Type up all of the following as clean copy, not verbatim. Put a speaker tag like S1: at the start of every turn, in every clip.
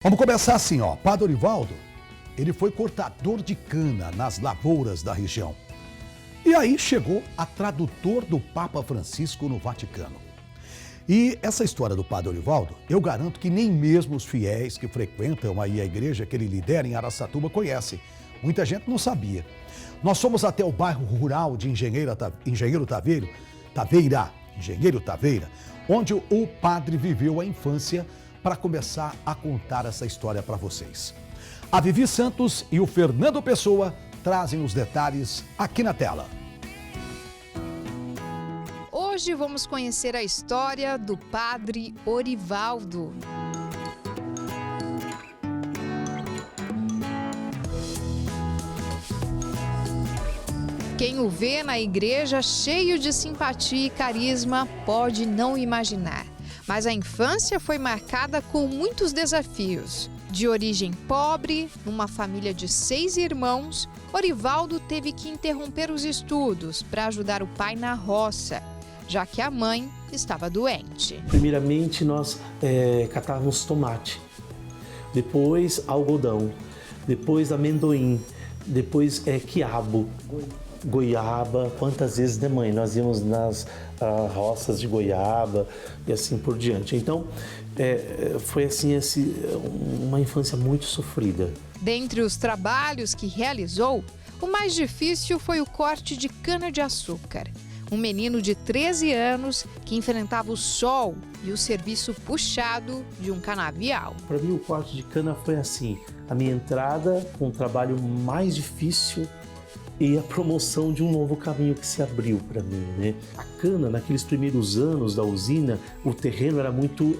S1: Vamos começar assim, ó. Padre Orivaldo, ele foi cortador de cana nas lavouras da região. E aí chegou a tradutor do Papa Francisco no Vaticano. E essa história do Padre Orivaldo, eu garanto que nem mesmo os fiéis que frequentam aí a igreja que ele lidera em Araçatuba conhecem. Muita gente não sabia. Nós fomos até o bairro rural de Engenheiro Taveira, onde o padre viveu a infância, para começar a contar essa história para vocês. A Vivi Santos e o Fernando Pessoa trazem os detalhes aqui na tela.
S2: Hoje vamos conhecer a história do Padre Orivaldo. Quem o vê na igreja cheio de simpatia e carisma pode não imaginar. Mas a infância foi marcada com muitos desafios. De origem pobre, numa família de 6 irmãos, Orivaldo teve que interromper os estudos para ajudar o pai na roça, já que a mãe estava doente.
S3: Primeiramente, nós catávamos tomate, depois algodão, depois amendoim, depois quiabo, goiaba. Quantas vezes, né, mãe? Nós íamos nas roças de goiaba e assim por diante. Então, foi assim, uma infância muito sofrida.
S2: Dentre os trabalhos que realizou, o mais difícil foi o corte de cana-de-açúcar. Um menino de 13 anos que enfrentava o sol e o serviço puxado de um canavial.
S3: Para mim, o corte de cana foi assim, a minha entrada com o trabalho mais difícil e a promoção de um novo caminho que se abriu para mim, né? A cana, naqueles primeiros anos da usina, o terreno era muito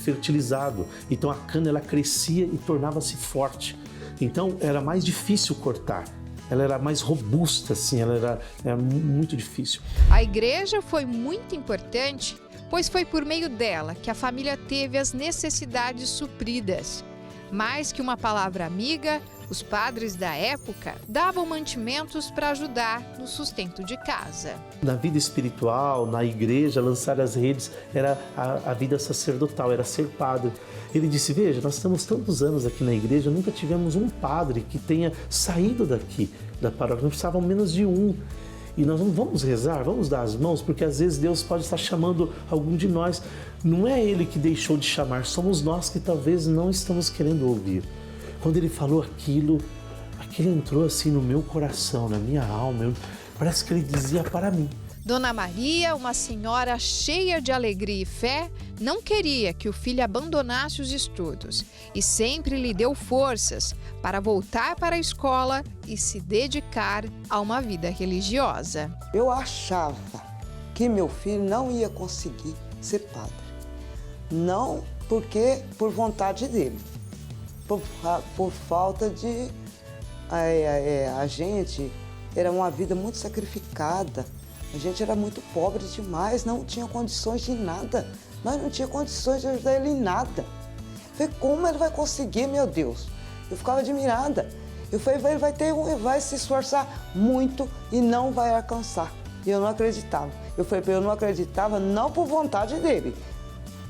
S3: fertilizado, então a cana ela crescia e tornava-se forte. Então era mais difícil cortar, ela era mais robusta, assim, ela era muito difícil.
S2: A igreja foi muito importante, pois foi por meio dela que a família teve as necessidades supridas. Mais que uma palavra amiga, os padres da época davam mantimentos para ajudar no sustento de casa.
S3: Na vida espiritual, na igreja, lançar as redes era a vida sacerdotal, era ser padre. Ele disse, veja, nós estamos tantos anos aqui na igreja, nunca tivemos um padre que tenha saído daqui da paróquia, não precisavam menos de um. E nós não vamos rezar, vamos dar as mãos, porque às vezes Deus pode estar chamando algum de nós. Não é Ele que deixou de chamar, somos nós que talvez não estamos querendo ouvir. Quando Ele falou aquilo entrou assim no meu coração, na minha alma, parece que Ele dizia para mim.
S2: Dona Maria, uma senhora cheia de alegria e fé, não queria que o filho abandonasse os estudos e sempre lhe deu forças para voltar para a escola e se dedicar a uma vida religiosa.
S4: Eu achava que meu filho não ia conseguir ser padre. Não porque por vontade dele, por falta de... A gente era uma vida muito sacrificada. A gente era muito pobre demais, não tinha condições de nada. Nós não tínhamos condições de ajudar ele em nada. Eu falei, como ele vai conseguir, meu Deus? Eu ficava admirada. Eu falei, ele vai se esforçar muito e não vai alcançar. E eu não acreditava. Eu falei, eu não acreditava não por vontade dele.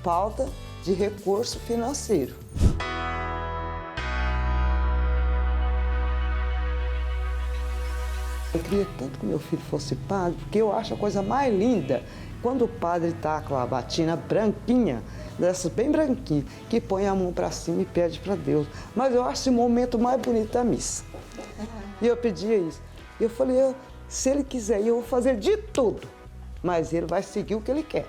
S4: Falta de recurso financeiro. Eu queria tanto que meu filho fosse padre, porque eu acho a coisa mais linda quando o padre está com a batina branquinha, dessas bem branquinha, que põe a mão para cima e pede para Deus. Mas eu acho esse momento mais bonito da missa. E eu pedia isso. Eu falei, se ele quiser, eu vou fazer de tudo, mas ele vai seguir o que ele quer.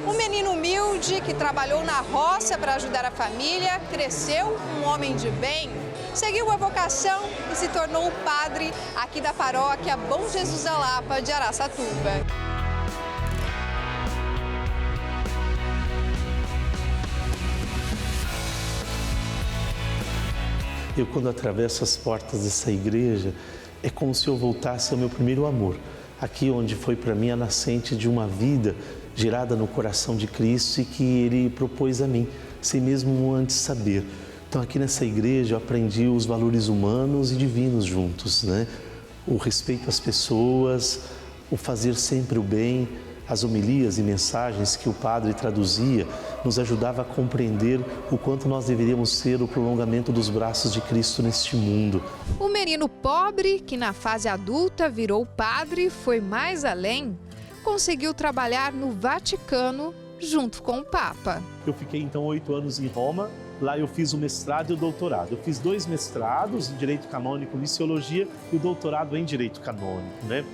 S2: Um menino humilde que trabalhou na roça para ajudar a família, cresceu um homem de bem, seguiu a vocação e se tornou o padre aqui da paróquia Bom Jesus da Lapa de Araçatuba.
S3: Eu, quando atravesso as portas dessa igreja, é como se eu voltasse ao meu primeiro amor. Aqui onde foi para mim a nascente de uma vida gerada no coração de Cristo e que Ele propôs a mim, sem mesmo antes saber. Então aqui nessa igreja eu aprendi os valores humanos e divinos juntos, né? O respeito às pessoas, o fazer sempre o bem, as homilias e mensagens que o padre traduzia nos ajudava a compreender o quanto nós deveríamos ser o prolongamento dos braços de Cristo neste mundo.
S2: O menino pobre, que na fase adulta virou padre, foi mais além. Conseguiu trabalhar no Vaticano junto com o Papa.
S3: Eu fiquei então 8 anos em Roma. Lá eu fiz o mestrado e o doutorado. Eu fiz 2 mestrados em Direito Canônico e Missiologia e o doutorado em Direito Canônico, né?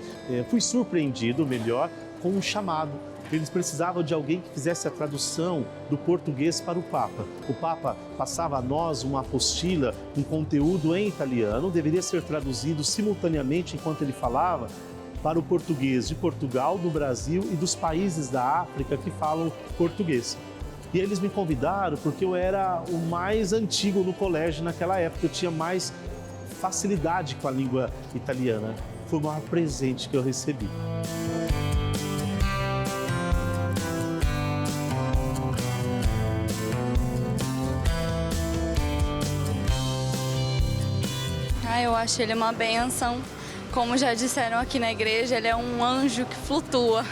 S3: Fui surpreendido, melhor, com um chamado. Eles precisavam de alguém que fizesse a tradução do português para o Papa. O Papa passava a nós uma apostila, um conteúdo em italiano, deveria ser traduzido simultaneamente enquanto ele falava para o português de Portugal, do Brasil e dos países da África que falam português. E eles me convidaram porque eu era o mais antigo no colégio naquela época, eu tinha mais facilidade com a língua italiana. Foi o maior presente que eu recebi.
S5: Eu acho ele uma bênção. Como já disseram aqui na igreja, ele é um anjo que flutua.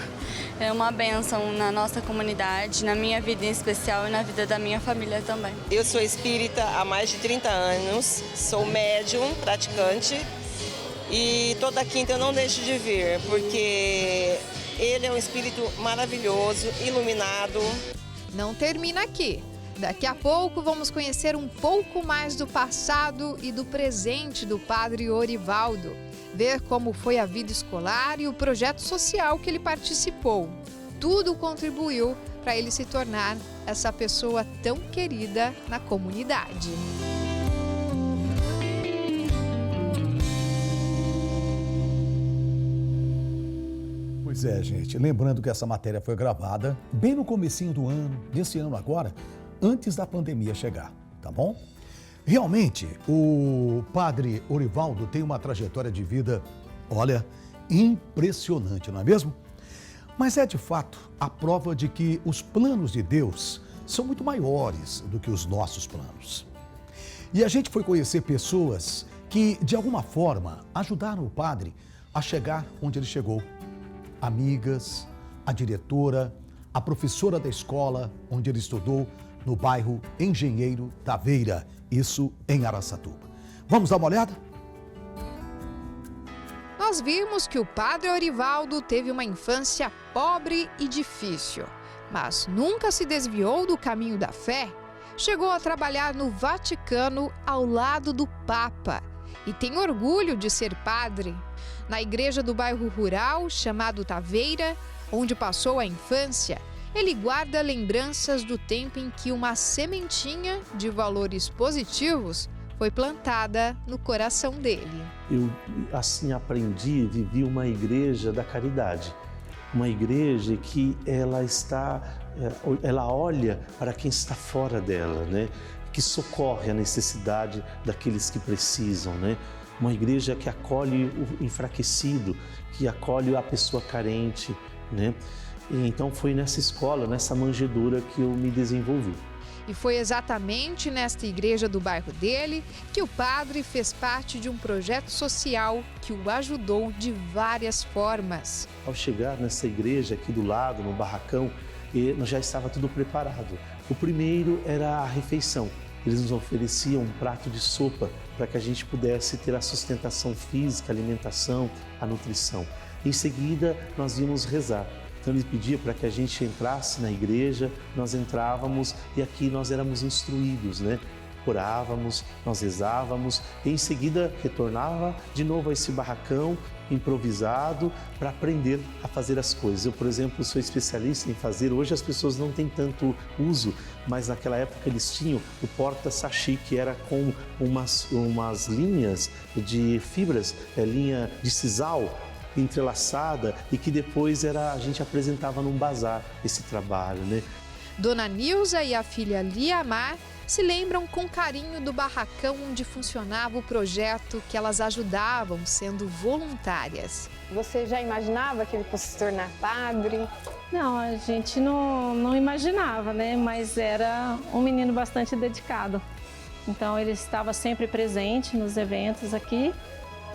S5: É uma bênção na nossa comunidade, na minha vida em especial e na vida da minha família também.
S6: Eu sou espírita há mais de 30 anos, sou médium, praticante, e toda quinta eu não deixo de vir, porque ele é um espírito maravilhoso, iluminado.
S2: Não termina aqui. Daqui a pouco vamos conhecer um pouco mais do passado e do presente do Padre Orivaldo. Ver como foi a vida escolar e o projeto social que ele participou. Tudo contribuiu para ele se tornar essa pessoa tão querida na comunidade.
S1: Pois é, gente, lembrando que essa matéria foi gravada bem no comecinho do ano, desse ano agora, antes da pandemia chegar, tá bom? Realmente, o Padre Orivaldo tem uma trajetória de vida, olha, impressionante, não é mesmo? Mas é de fato a prova de que os planos de Deus são muito maiores do que os nossos planos. E a gente foi conhecer pessoas que, de alguma forma, ajudaram o padre a chegar onde ele chegou. Amigas, a diretora, a professora da escola onde ele estudou, no bairro Engenheiro Taveira, isso em Araçatuba. Vamos dar uma olhada?
S2: Nós vimos que o Padre Orivaldo teve uma infância pobre e difícil, mas nunca se desviou do caminho da fé. Chegou a trabalhar no Vaticano ao lado do Papa e tem orgulho de ser padre. Na igreja do bairro rural, chamado Taveira, onde passou a infância, ele guarda lembranças do tempo em que uma sementinha de valores positivos foi plantada no coração dele.
S3: Eu, assim, aprendi, vivi uma igreja da caridade. Uma igreja que ela olha para quem está fora dela, né? Que socorre a necessidade daqueles que precisam, né? Uma igreja que acolhe o enfraquecido, que acolhe a pessoa carente, né? E então foi nessa escola, nessa manjedoura que eu me desenvolvi.
S2: E foi exatamente nesta igreja do bairro dele que o padre fez parte de um projeto social que o ajudou de várias formas.
S3: Ao chegar nessa igreja aqui do lado, no barracão, já estava tudo preparado. O primeiro era a refeição. Eles nos ofereciam um prato de sopa para que a gente pudesse ter a sustentação física, a alimentação, a nutrição. Em seguida, nós íamos rezar. Então ele pedia para que a gente entrasse na igreja, nós entrávamos e aqui nós éramos instruídos, né? Orávamos, nós rezávamos e em seguida retornava de novo a esse barracão improvisado para aprender a fazer as coisas. Eu, por exemplo, sou especialista em fazer, hoje as pessoas não têm tanto uso, mas naquela época eles tinham o porta-sachi, que era com umas linhas de fibras, linha de sisal, entrelaçada e que depois a gente apresentava num bazar esse trabalho, né?
S2: Dona Nilza e a filha Liamar se lembram com carinho do barracão onde funcionava o projeto que elas ajudavam sendo voluntárias.
S7: Você já imaginava que ele fosse se tornar padre?
S8: Não, a gente não imaginava, né? Mas era um menino bastante dedicado. Então ele estava sempre presente nos eventos aqui.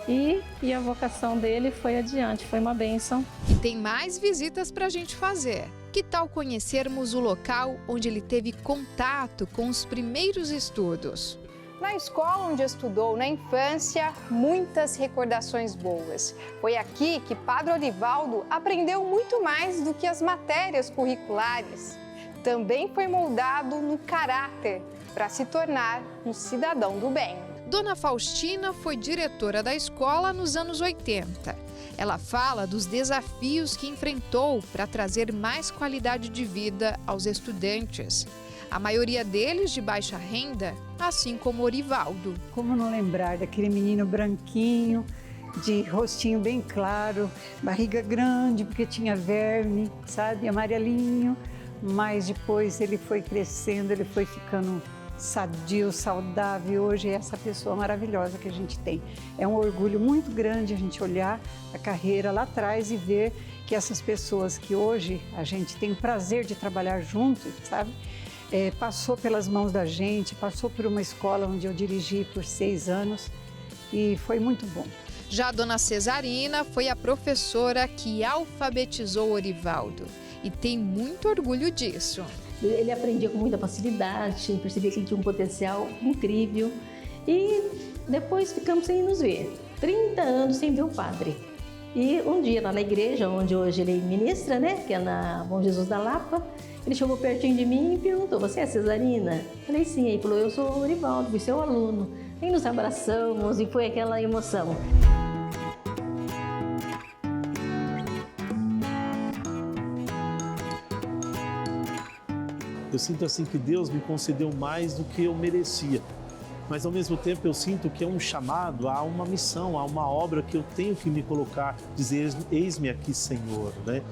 S8: E a vocação dele foi adiante, foi uma bênção.
S2: E tem mais visitas para a gente fazer. Que tal conhecermos o local onde ele teve contato com os primeiros estudos?
S7: Na escola onde estudou na infância, muitas recordações boas. Foi aqui que Padre Orivaldo aprendeu muito mais do que as matérias curriculares. Também foi moldado no caráter para se tornar um cidadão do bem.
S2: Dona Faustina foi diretora da escola nos anos 80. Ela fala dos desafios que enfrentou para trazer mais qualidade de vida aos estudantes. A maioria deles de baixa renda, assim como Orivaldo.
S9: Como não lembrar daquele menino branquinho, de rostinho bem claro, barriga grande porque tinha verme, sabe, amarelinho. Mas depois ele foi crescendo, ele foi ficando sadio, saudável. Hoje é essa pessoa maravilhosa que a gente tem. É um orgulho muito grande a gente olhar a carreira lá atrás e ver que essas pessoas que hoje a gente tem o prazer de trabalhar junto, sabe? Passou pelas mãos da gente, passou por uma escola onde eu dirigi por 6 anos e foi muito bom.
S2: Já a Dona Cesarina foi a professora que alfabetizou Orivaldo e tem muito orgulho disso.
S10: Ele aprendia com muita facilidade, percebia que ele tinha um potencial incrível e depois ficamos sem nos ver. 30 anos sem ver o padre. E um dia lá na igreja, onde hoje ele ministra, né, que é na Bom Jesus da Lapa, ele chegou pertinho de mim e perguntou: "Você é Cesarina?" Falei: "Sim." Ele falou: "Eu sou o Orivaldo, fui seu aluno." Aí nos abraçamos e foi aquela emoção.
S3: Eu sinto assim que Deus me concedeu mais do que eu merecia. Mas ao mesmo tempo eu sinto que é um chamado a uma missão, a uma obra que eu tenho que me colocar, dizer: "Eis-me aqui, Senhor", né?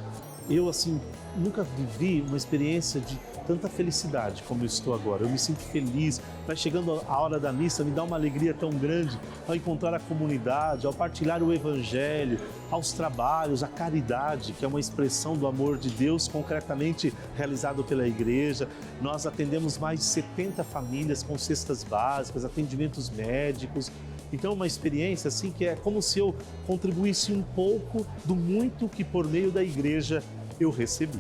S3: Eu assim nunca vivi uma experiência de tanta felicidade como eu estou agora. Eu me sinto feliz, vai chegando a hora da missa, me dá uma alegria tão grande ao encontrar a comunidade, ao partilhar o evangelho, aos trabalhos, a caridade, que é uma expressão do amor de Deus concretamente realizado pela igreja. Nós atendemos mais de 70 famílias com cestas básicas, atendimentos médicos. Então, uma experiência assim que é como se eu contribuísse um pouco do muito que por meio da igreja eu recebi.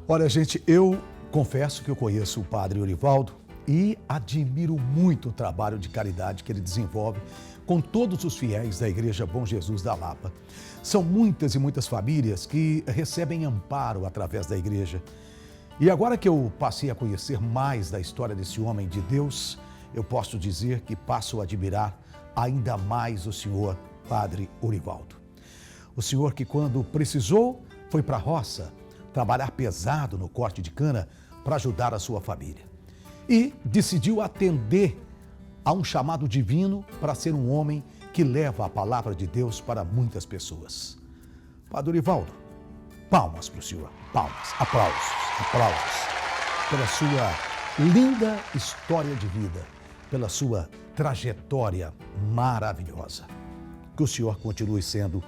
S1: Olha, gente, eu confesso que eu conheço o Padre Orivaldo e admiro muito o trabalho de caridade que ele desenvolve com todos os fiéis da Igreja Bom Jesus da Lapa. São muitas e muitas famílias que recebem amparo através da igreja. E agora que eu passei a conhecer mais da história desse homem de Deus, eu posso dizer que passo a admirar ainda mais o senhor Padre Orivaldo. O senhor que, quando precisou, foi para a roça trabalhar pesado no corte de cana para ajudar a sua família. E decidiu atender a um chamado divino para ser um homem que leva a palavra de Deus para muitas pessoas. Padre Orivaldo, palmas para o senhor, palmas, aplausos, aplausos, pela sua linda história de vida, pela sua trajetória maravilhosa. Que o senhor continue sendo,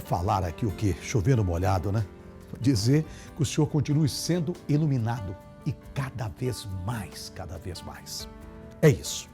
S1: falar aqui o quê? Chover no molhado, né? Dizer que o senhor continue sendo iluminado e cada vez mais, cada vez mais. É isso.